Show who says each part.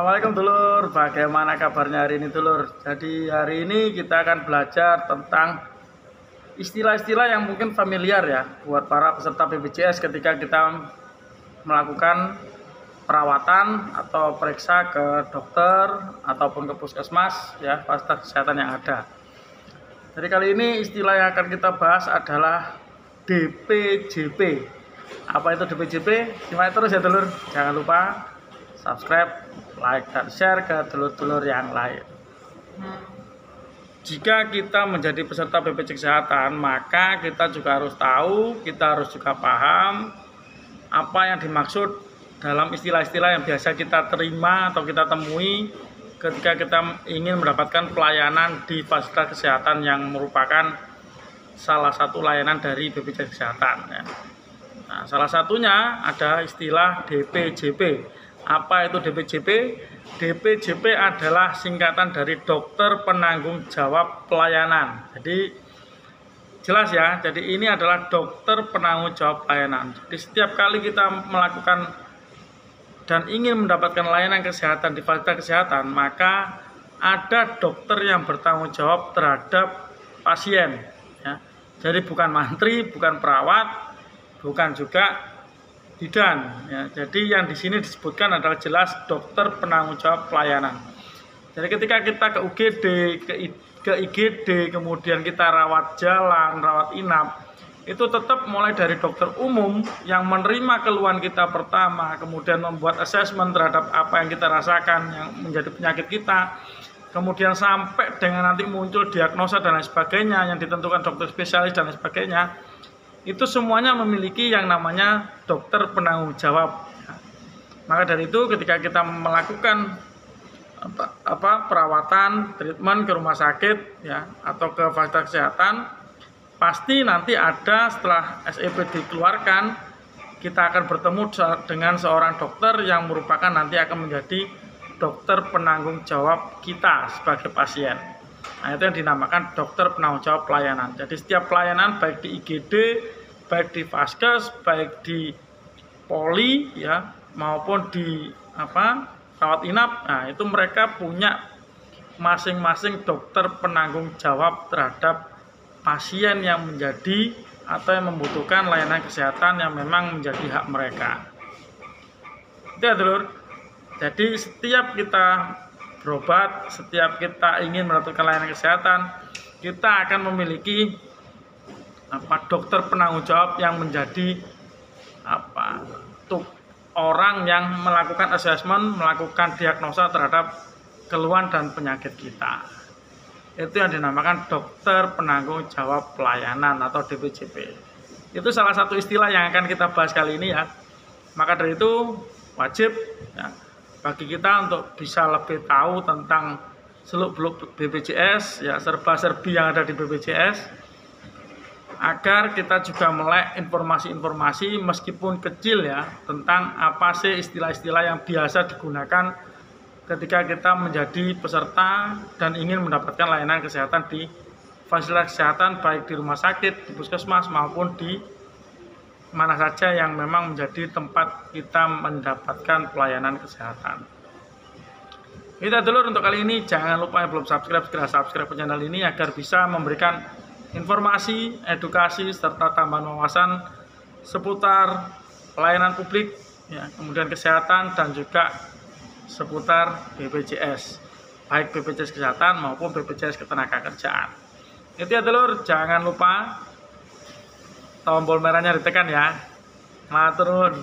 Speaker 1: Assalamualaikum dulur, bagaimana kabarnya hari ini dulur? Jadi hari ini kita akan belajar tentang istilah-istilah yang mungkin familiar ya buat para peserta BPJS ketika kita melakukan perawatan atau periksa ke dokter ataupun ke puskesmas ya, fasilitas kesehatan yang ada. Jadi kali ini istilah yang akan kita bahas adalah DPJP. Apa itu DPJP? Simak terus ya dulur, jangan lupa subscribe, like, dan share ke dulur-dulur yang lain. Jika kita menjadi peserta BPJS Kesehatan, maka kita juga harus tahu, kita harus juga paham apa yang dimaksud dalam istilah-istilah yang biasa kita terima atau kita temui ketika kita ingin mendapatkan pelayanan di fasilitas kesehatan yang merupakan salah satu layanan dari BPJS Kesehatan. Nah, salah satunya ada istilah DPJP. Apa itu DPJP? DPJP adalah singkatan dari dokter penanggung jawab pelayanan. Jadi jelas ya, jadi ini adalah dokter penanggung jawab pelayanan. Jadi setiap kali kita melakukan dan ingin mendapatkan layanan kesehatan di fasilitas kesehatan, maka ada dokter yang bertanggung jawab terhadap pasien ya. Jadi bukan mantri, bukan perawat, bukan juga bidan ya. Jadi yang di sini disebutkan adalah jelas dokter penanggung jawab pelayanan. Jadi ketika kita ke UGD, ke IGD, kemudian kita rawat jalan, rawat inap, itu tetap mulai dari dokter umum yang menerima keluhan kita pertama, kemudian membuat asesmen terhadap apa yang kita rasakan yang menjadi penyakit kita, kemudian sampai dengan nanti muncul diagnosa dan lain sebagainya yang ditentukan dokter spesialis dan lain sebagainya. Itu semuanya memiliki yang namanya dokter penanggung jawab. Maka dari itu ketika kita melakukan perawatan, treatment ke rumah sakit ya atau ke fasilitas kesehatan, pasti nanti ada setelah SEP dikeluarkan, kita akan bertemu dengan seorang dokter yang merupakan nanti akan menjadi dokter penanggung jawab kita sebagai pasien. Nah, itu yang dinamakan dokter penanggung jawab pelayanan. Jadi setiap pelayanan baik di IGD, baik di Vaskes, baik di Poli ya, maupun di rawat inap, nah itu mereka punya masing-masing dokter penanggung jawab terhadap pasien yang menjadi atau yang membutuhkan layanan kesehatan yang memang menjadi hak mereka. Itu ya dulur. Jadi setiap kita berobat, setiap kita ingin mendapatkan layanan kesehatan, kita akan memiliki dokter penanggung jawab yang menjadi orang yang melakukan asesmen, melakukan diagnosa terhadap keluhan dan penyakit kita. Itu yang dinamakan dokter penanggung jawab pelayanan atau DPJP. Itu salah satu istilah yang akan kita bahas kali ini ya. Maka dari itu wajib ya, bagi kita untuk bisa lebih tahu tentang seluk-beluk BPJS ya, serba-serbi yang ada di BPJS, agar kita juga melek informasi-informasi meskipun kecil ya tentang apa sih istilah-istilah yang biasa digunakan ketika kita menjadi peserta dan ingin mendapatkan layanan kesehatan di fasilitas kesehatan baik di rumah sakit, di puskesmas maupun di mana saja yang memang menjadi tempat kita mendapatkan pelayanan kesehatan. Itu dulu untuk kali ini. Jangan lupa yang belum subscribe, segera subscribe channel ini agar bisa memberikan informasi, edukasi, serta tambahan wawasan seputar pelayanan publik, ya, kemudian kesehatan, dan juga seputar BPJS, baik BPJS Kesehatan maupun BPJS Ketenagakerjaan. Itu ya dulur, jangan lupa tombol merahnya ditekan ya. Matur nuwun.